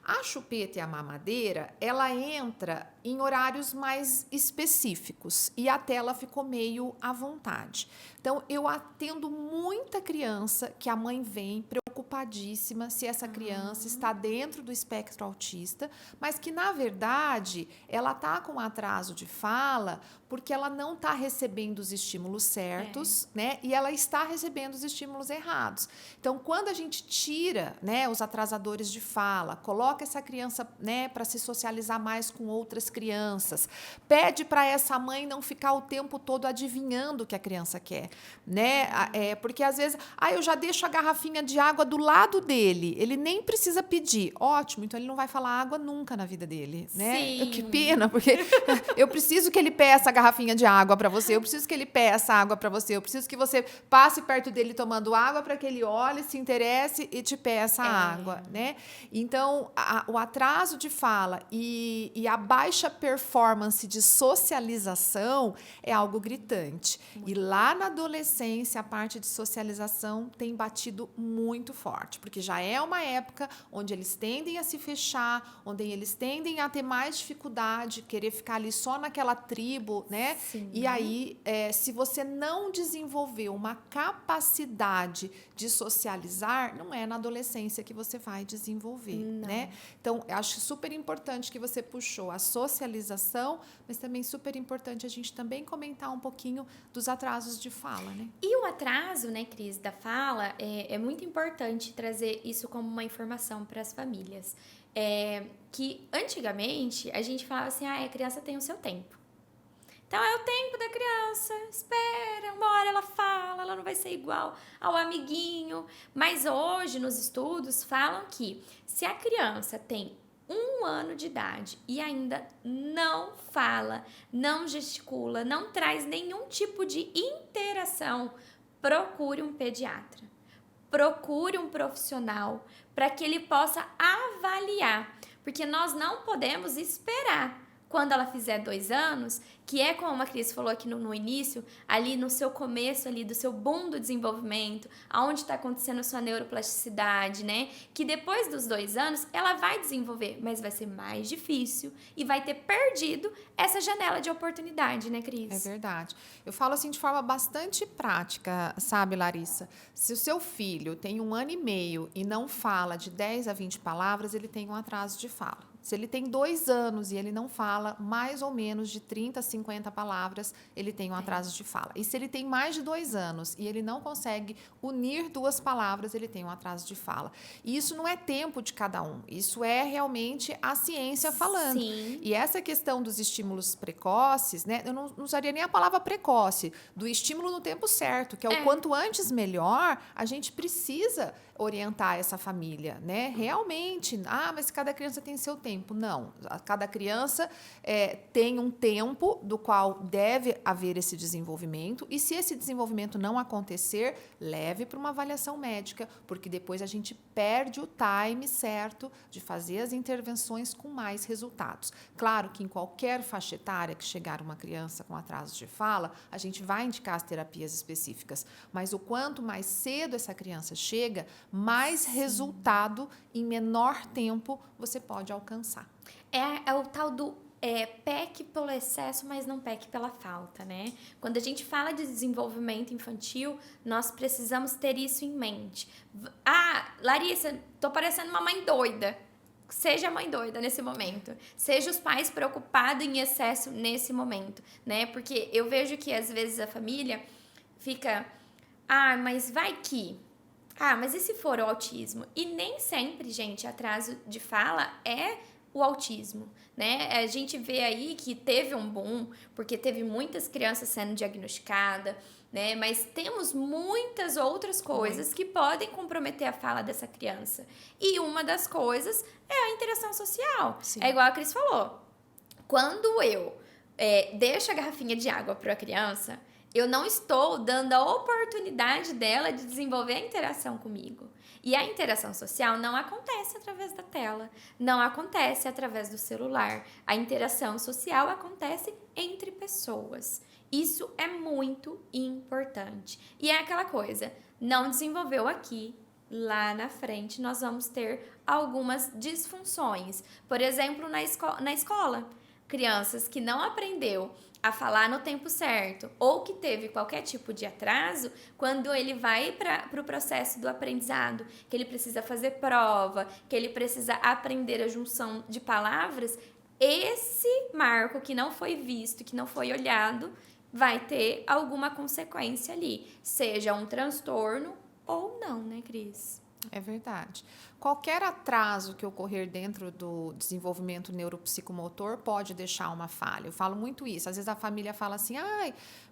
S2: A chupeta e a mamadeira, ela entra em horários mais específicos e a tela ficou meio à vontade. Então, eu atendo muita criança que a mãe vem preocupadíssima se essa criança está dentro do espectro autista, mas que, na verdade, ela está com atraso de fala porque ela não está recebendo os estímulos certos, né? E ela está recebendo os estímulos errados. Então, quando a gente tira, né, os atrasadores de fala, coloca essa criança, né, para se socializar mais com outras crianças, pede para essa mãe não ficar o tempo todo adivinhando o que a criança quer, né? Porque às vezes, eu já deixo a garrafinha de água do lado dele, ele nem precisa pedir. Ótimo, então ele não vai falar água nunca na vida dele, né?
S1: Sim.
S2: Que pena, porque eu preciso que ele peça a garrafinha de água para você, eu preciso que ele peça água para você, eu preciso que você passe perto dele tomando água para que ele olhe, se interesse e te peça água, né? Então, o atraso de fala e a baixa performance de socialização é algo gritante. E lá na adolescência, a parte de socialização tem batido muito forte, porque já é uma época onde eles tendem a se fechar, onde eles tendem a ter mais dificuldade, querer ficar ali só naquela tribo, né?
S1: Sim.
S2: E aí, se você não desenvolver uma capacidade de socializar, não é na adolescência que você vai desenvolver, né? Então, eu acho super importante que você puxou a socialização, mas também super importante a gente também comentar um pouquinho dos atrasos de fala, né?
S1: E o atraso, né, Cris, da fala, é muito importante trazer isso como uma informação para as famílias. Que antigamente a gente falava assim, a criança tem o seu tempo. Então, é o tempo da criança, espera, uma hora ela fala, ela não vai ser igual ao amiguinho. Mas hoje, nos estudos, falam que se a criança tem 1 ano de idade e ainda não fala, não gesticula, não traz nenhum tipo de interação, procure um pediatra. Procure um profissional para que ele possa avaliar. Porque nós não podemos esperar quando ela fizer 2 anos, que é como a Cris falou aqui no início, ali no seu começo ali do seu boom do desenvolvimento, aonde está acontecendo a sua neuroplasticidade, né? Que depois dos 2 anos ela vai desenvolver, mas vai ser mais difícil e vai ter perdido essa janela de oportunidade, né, Cris?
S2: É verdade. Eu falo assim de forma bastante prática, sabe, Larissa? Se o seu filho tem 1 ano e meio e não fala de 10 a 20 palavras, ele tem um atraso de fala. Se ele tem 2 anos e ele não fala mais ou menos de 30 a 50 palavras, ele tem um atraso de fala. E se ele tem mais de 2 anos e ele não consegue unir 2 palavras, ele tem um atraso de fala. E isso não é tempo de cada um, isso é realmente a ciência falando.
S1: Sim.
S2: E essa questão dos estímulos precoces, né? Eu não usaria nem a palavra precoce, do estímulo no tempo certo, que é o quanto antes melhor, a gente precisa orientar essa família, né? Realmente, mas cada criança tem seu tempo. Não, cada criança tem um tempo do qual deve haver esse desenvolvimento, e se esse desenvolvimento não acontecer, leve para uma avaliação médica, porque depois a gente perde o time certo de fazer as intervenções com mais resultados. Claro que em qualquer faixa etária que chegar uma criança com atraso de fala, a gente vai indicar as terapias específicas, mas o quanto mais cedo essa criança chega, mais resultado em menor tempo você pode alcançar.
S1: É o tal do peque pelo excesso, mas não peque pela falta, né? Quando a gente fala de desenvolvimento infantil, nós precisamos ter isso em mente. Larissa, tô parecendo uma mãe doida. Seja a mãe doida nesse momento. Seja os pais preocupados em excesso nesse momento, né? Porque eu vejo que às vezes a família fica... mas vai que... mas e se for o autismo? E nem sempre, gente, atraso de fala é o autismo, né? A gente vê aí que teve um boom, porque teve muitas crianças sendo diagnosticadas, né? Mas temos muitas outras coisas que podem comprometer a fala dessa criança. E uma das coisas é a interação social.
S2: Sim.
S1: É igual a Cris falou. Quando eu deixo a garrafinha de água para a criança, eu não estou dando a oportunidade dela de desenvolver a interação comigo. E a interação social não acontece através da tela, não acontece através do celular. A interação social acontece entre pessoas. Isso é muito importante. E é aquela coisa, não desenvolveu aqui, lá na frente nós vamos ter algumas disfunções. Por exemplo, na escola, crianças que não aprendeu a falar no tempo certo ou que teve qualquer tipo de atraso, quando ele vai para o processo do aprendizado, que ele precisa fazer prova, que ele precisa aprender a junção de palavras, esse marco que não foi visto, que não foi olhado, vai ter alguma consequência ali, seja um transtorno ou não, né, Cris?
S2: É verdade. Qualquer atraso que ocorrer dentro do desenvolvimento neuropsicomotor pode deixar uma falha. Eu falo muito isso. Às vezes a família fala assim,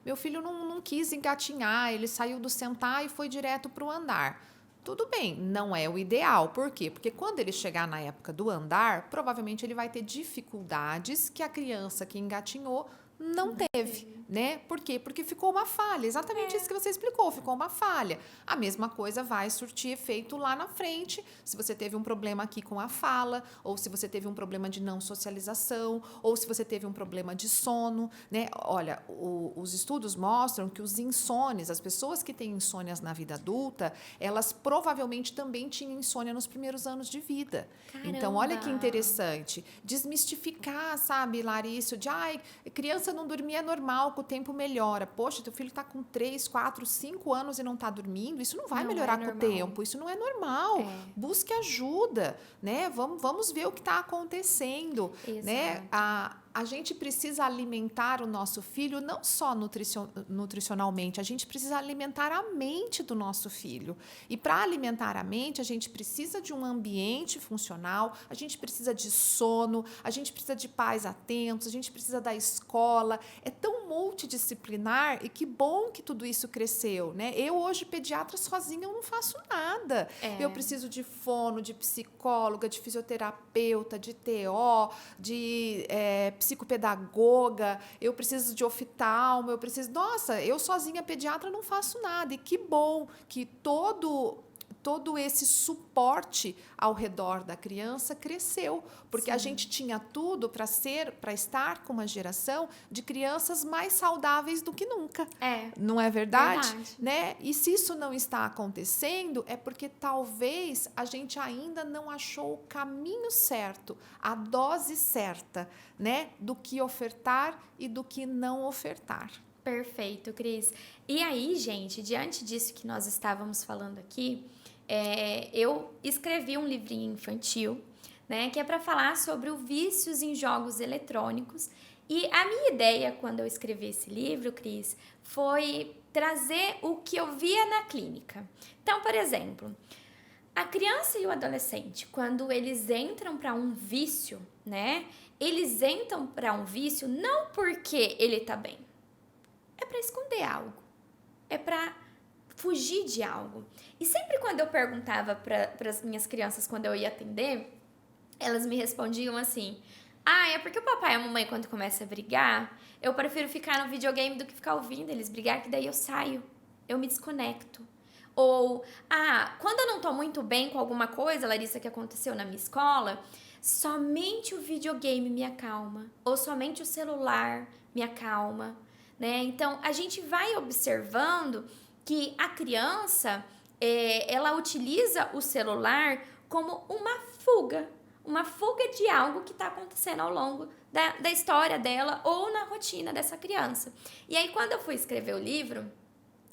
S2: meu filho não quis engatinhar, ele saiu do sentar e foi direto para o andar. Tudo bem, não é o ideal. Por quê? Porque quando ele chegar na época do andar, provavelmente ele vai ter dificuldades que a criança que engatinhou não teve, né? Por quê? Porque ficou uma falha. Exatamente isso que você explicou, ficou uma falha. A mesma coisa vai surtir efeito lá na frente, se você teve um problema aqui com a fala, ou se você teve um problema de não socialização, ou se você teve um problema de sono, né? Olha, os estudos mostram que os insones, as pessoas que têm insônias na vida adulta, elas provavelmente também tinham insônia nos primeiros anos de vida.
S1: Caramba.
S2: Então, olha que interessante. Desmistificar, sabe, Larissa, de criança não dormir é normal, com o tempo melhora. Poxa, teu filho está com 3, 4, 5 anos e não está dormindo, isso não vai melhorar com o tempo, isso não é normal. Busque ajuda, né? Vamos ver o que está acontecendo.
S1: Exato.
S2: Né? A gente precisa alimentar o nosso filho não só nutricionalmente, a gente precisa alimentar a mente do nosso filho. E para alimentar a mente, a gente precisa de um ambiente funcional, a gente precisa de sono, a gente precisa de pais atentos, a gente precisa da escola. É tão multidisciplinar e que bom que tudo isso cresceu, né? Eu hoje, pediatra sozinha, eu não faço nada. Eu preciso de fono, de psicóloga, de fisioterapeuta, de TO, de psicopedagoga, eu preciso de oftalmo, Nossa, eu sozinha, pediatra, não faço nada. E que bom que todo esse suporte ao redor da criança cresceu, porque a gente tinha tudo para estar com uma geração de crianças mais saudáveis do que nunca. Não é verdade? Né? E se isso não está acontecendo, é porque talvez a gente ainda não achou o caminho certo, a dose certa, né, do que ofertar e do que não ofertar.
S1: Perfeito, Cris. E aí, gente, diante disso que nós estávamos falando aqui, eu escrevi um livrinho infantil, né? Que é para falar sobre os vícios em jogos eletrônicos. E a minha ideia, quando eu escrevi esse livro, Cris, foi trazer o que eu via na clínica. Então, por exemplo, a criança e o adolescente, quando eles entram para um vício, né? Eles entram para um vício não porque ele tá bem. É para esconder algo. É para fugir de algo. E sempre quando eu perguntava para as minhas crianças, quando eu ia atender, elas me respondiam assim: ah, é porque o papai e a mamãe, quando começam a brigar, eu prefiro ficar no videogame do que ficar ouvindo eles brigar, que daí eu saio, eu me desconecto. Ou, quando eu não tô muito bem com alguma coisa, Larissa, que aconteceu na minha escola, somente o videogame me acalma. Ou somente o celular me acalma, né? Então, a gente vai observando que a criança, ela utiliza o celular como uma fuga de algo que está acontecendo ao longo da história dela ou na rotina dessa criança. E aí, quando eu fui escrever o livro,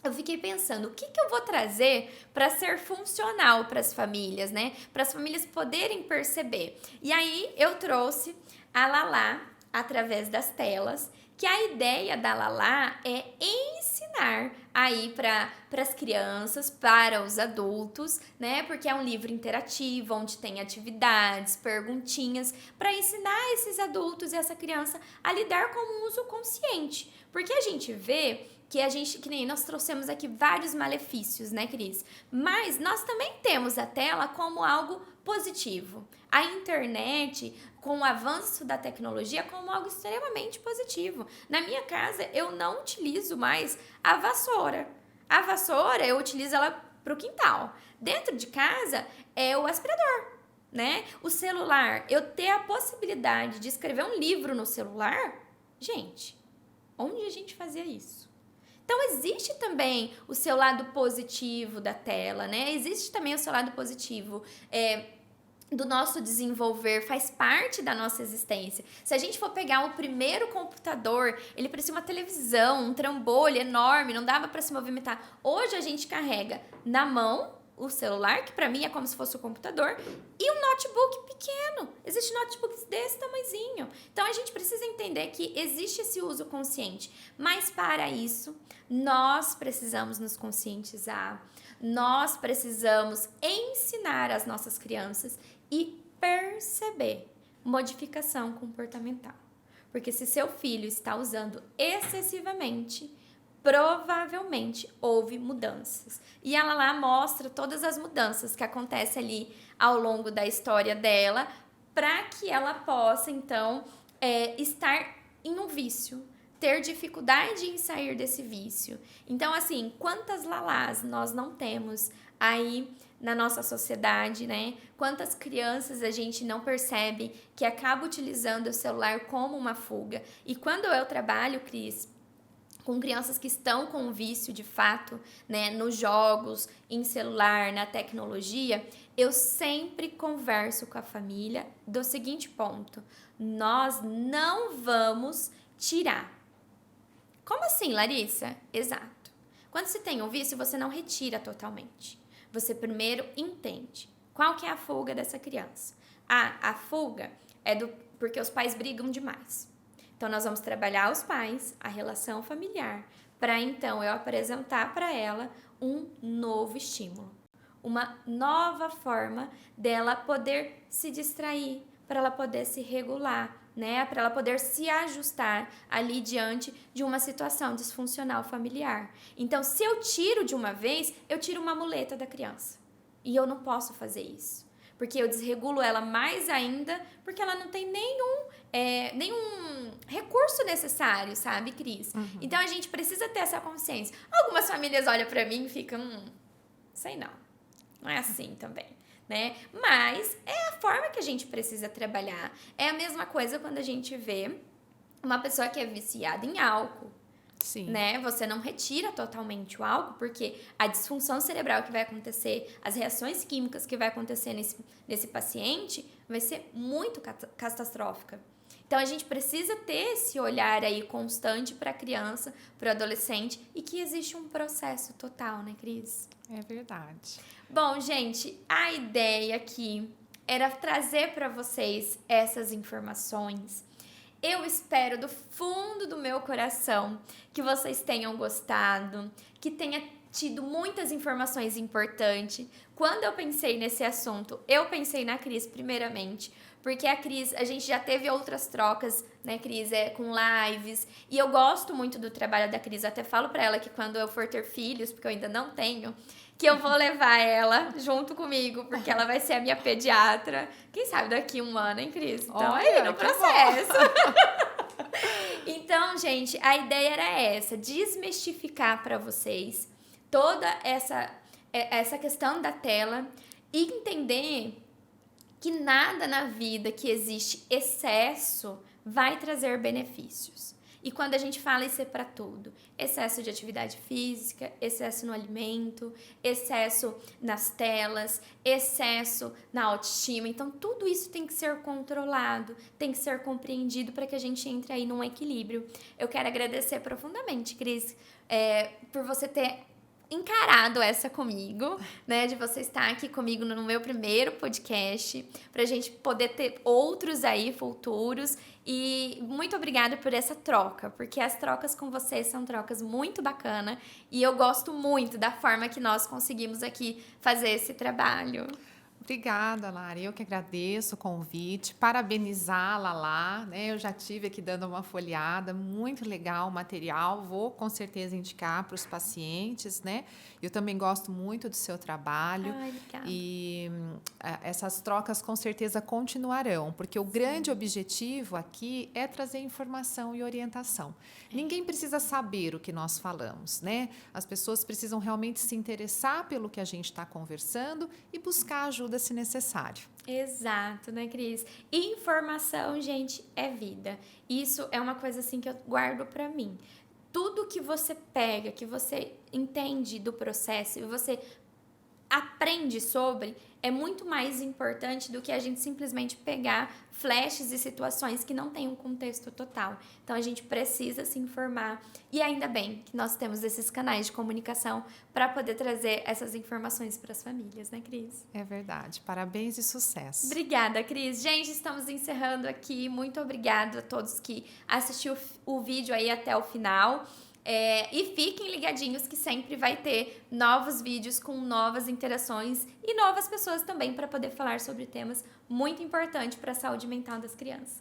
S1: eu fiquei pensando, o que eu vou trazer para ser funcional para as famílias, né? Para as famílias poderem perceber. E aí, eu trouxe a Lalá através das telas, que a ideia da Lalá é ensinar aí para as crianças, para os adultos, né? Porque é um livro interativo, onde tem atividades, perguntinhas, para ensinar esses adultos e essa criança a lidar com um uso consciente. Porque a gente vê que nem nós trouxemos aqui vários malefícios, né, Cris? Mas nós também temos a tela como algo positivo. A internet, com o avanço da tecnologia, como algo extremamente positivo. Na minha casa, eu não utilizo mais a vassoura. A vassoura, eu utilizo ela para o quintal. Dentro de casa, é o aspirador, né? O celular, eu ter a possibilidade de escrever um livro no celular, gente, onde a gente fazia isso? Então, existe também o seu lado positivo da tela, né? Existe também o seu lado positivo do nosso desenvolver, faz parte da nossa existência. Se a gente for pegar o primeiro computador, ele parecia uma televisão, um trambolho enorme, não dava para se movimentar. Hoje a gente carrega na mão o celular, que para mim é como se fosse o computador, e um notebook pequeno. Existem notebooks desse tamanhozinho. Então, a gente precisa entender que existe esse uso consciente. Mas, para isso, nós precisamos nos conscientizar. Nós precisamos ensinar as nossas crianças e perceber modificação comportamental. Porque se seu filho está usando excessivamente, provavelmente houve mudanças. E ela lá mostra todas as mudanças que acontecem ali ao longo da história dela, para que ela possa, então, estar em um vício, ter dificuldade em sair desse vício. Então, assim, quantas Lalás nós não temos aí na nossa sociedade, né? Quantas crianças a gente não percebe que acaba utilizando o celular como uma fuga. E quando eu trabalho, Cris, com crianças que estão com vício de fato, né, nos jogos, em celular, na tecnologia, eu sempre converso com a família do seguinte ponto: nós não vamos tirar. Como assim, Larissa? Exato. Quando se tem um vício, você não retira totalmente. Você primeiro entende qual que é a fuga dessa criança. A fuga é porque os pais brigam demais. Então, nós vamos trabalhar os pais, a relação familiar, para então eu apresentar para ela um novo estímulo, uma nova forma dela poder se distrair, para ela poder se regular, né? Para ela poder se ajustar ali diante de uma situação disfuncional familiar. Então, se eu tiro de uma vez, eu tiro uma muleta da criança. E eu não posso fazer isso. Porque eu desregulo ela mais ainda, porque ela não tem nenhum recurso necessário, sabe, Cris? Uhum. Então, a gente precisa ter essa consciência. Algumas famílias olham pra mim e ficam, sei não é assim também, né? Mas é a forma que a gente precisa trabalhar. É a mesma coisa quando a gente vê uma pessoa que é viciada em álcool. Sim. Né? Você não retira totalmente o álcool, porque a disfunção cerebral que vai acontecer, as reações químicas que vai acontecer nesse paciente, vai ser muito catastrófica. Então, a gente precisa ter esse olhar aí constante para a criança, para o adolescente, e que existe um processo total, né, Cris?
S2: É verdade.
S1: Bom, gente, a ideia aqui era trazer para vocês essas informações. Eu espero do fundo do meu coração que vocês tenham gostado, que tenha tido muitas informações importantes. Quando eu pensei nesse assunto, eu pensei na Cris primeiramente, porque a Cris, a gente já teve outras trocas, né, Cris, com lives, e eu gosto muito do trabalho da Cris. Eu até falo pra ela que quando eu for ter filhos, porque eu ainda não tenho, que eu vou levar ela junto comigo, porque ela vai ser a minha pediatra. Quem sabe daqui 1 ano, hein, Cris? Então aí no processo. Então, gente, a ideia era essa, desmistificar para vocês toda essa questão da tela e entender que nada na vida que existe excesso vai trazer benefícios. E quando a gente fala isso é para tudo, excesso de atividade física, excesso no alimento, excesso nas telas, excesso na autoestima. Então, tudo isso tem que ser controlado, tem que ser compreendido para que a gente entre aí num equilíbrio. Eu quero agradecer profundamente, Cris, por você ter encarado essa comigo, né, de você estar aqui comigo no meu primeiro podcast, pra gente poder ter outros aí futuros, e muito obrigada por essa troca, porque as trocas com vocês são trocas muito bacanas, e eu gosto muito da forma que nós conseguimos aqui fazer esse trabalho.
S2: Obrigada, Lari. Eu que agradeço o convite, parabenizar a Lala, né? Eu já tive aqui dando uma folheada, muito legal o material, vou com certeza indicar para os pacientes, né? Eu também gosto muito do seu trabalho.
S1: Ai, obrigada.
S2: E essas trocas com certeza continuarão, porque o grande objetivo aqui é trazer informação e orientação. Ninguém precisa saber o que nós falamos, né? As pessoas precisam realmente se interessar pelo que a gente está conversando e buscar ajuda se necessário.
S1: Exato, né, Cris? Informação, gente, é vida. Isso é uma coisa assim que eu guardo pra mim. Tudo que você pega, que você entende do processo e você aprende sobre, é muito mais importante do que a gente simplesmente pegar flashes e situações que não têm um contexto total. Então, a gente precisa se informar. E ainda bem que nós temos esses canais de comunicação para poder trazer essas informações para as famílias, né, Cris?
S2: É verdade. Parabéns e sucesso.
S1: Obrigada, Cris. Gente, estamos encerrando aqui. Muito obrigada a todos que assistiram o vídeo aí até o final. E fiquem ligadinhos que sempre vai ter novos vídeos com novas interações e novas pessoas também para poder falar sobre temas muito importantes para a saúde mental das crianças.